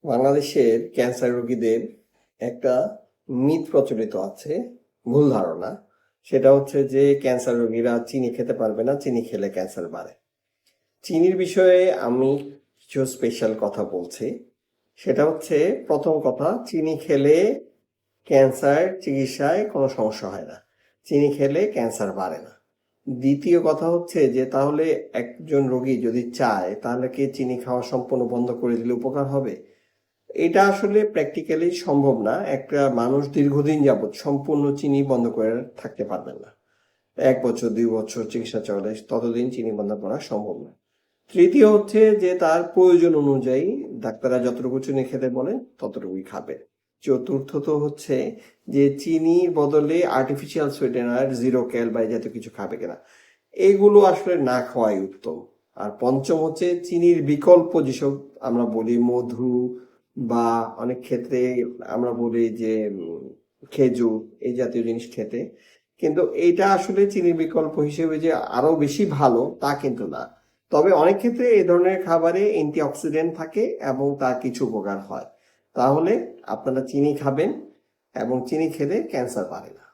বাংলাদেশের ক্যান্সার রোগীদের একটা মিথ প্রচলিত আছে, ভুল ধারণা। সেটা হচ্ছে যে ক্যান্সার রোগীরা চিনি খেতে পারবে না, চিনি খেলে ক্যান্সার বাড়ে। চিনির বিষয়ে আমি কিছু স্পেশাল কথা বলছি। সেটা হচ্ছে, প্রথম কথা, চিনি খেলে ক্যান্সার চিকিৎসায় কোনো সমস্যা হয় না, চিনি খেলে ক্যান্সার বাড়ে না। দ্বিতীয় কথা হচ্ছে যে তাহলে একজন রোগী যদি চায় তাহলে কি চিনি খাওয়া সম্পূর্ণ বন্ধ করে দিলে উপকার হবে? এটা আসলে প্র্যাকটিক্যালি সম্ভব না। একটা মানুষ দীর্ঘদিন যাবৎ সম্পূর্ণ চিনি বন্ধ করে থাকতে পারবেন না। 1 বছর 2 বছর চিকিৎসা চলে, ততদিন চিনি বন্ধ করা সম্ভব না। তৃতীয় হচ্ছে যে তার প্রয়োজন অনুযায়ী ডাক্তাররা যতটুকু চিনি খেতে বলেন ততটুকুই খাবে। চতুর্থত হচ্ছে যে চিনির বদলে আর্টিফিশিয়াল সুইটেনার, জিরো ক্যাল বা এই জাতীয় কিছু খাবে কিনা, এগুলো আসলে না খাওয়াই উত্তম। আর পঞ্চম হচ্ছে চিনির বিকল্প যেসব আমরা বলি মধু, বা অনেক ক্ষেত্রে আমরা বলি যে খেজুর, এই জাতীয় জিনিস খেতে। কিন্তু এটা আসলে চিনির বিকল্প হিসেবে যে আরো বেশি ভালো তা কিন্তু না। তবে অনেক ক্ষেত্রে এই ধরনের খাবারে অ্যান্টিঅক্সিডেন্ট থাকে এবং তার কিছু উপকার হয়। তাহলে আপনারা চিনি খাবেন, এবং চিনি খেলে ক্যান্সার বাড়ে না।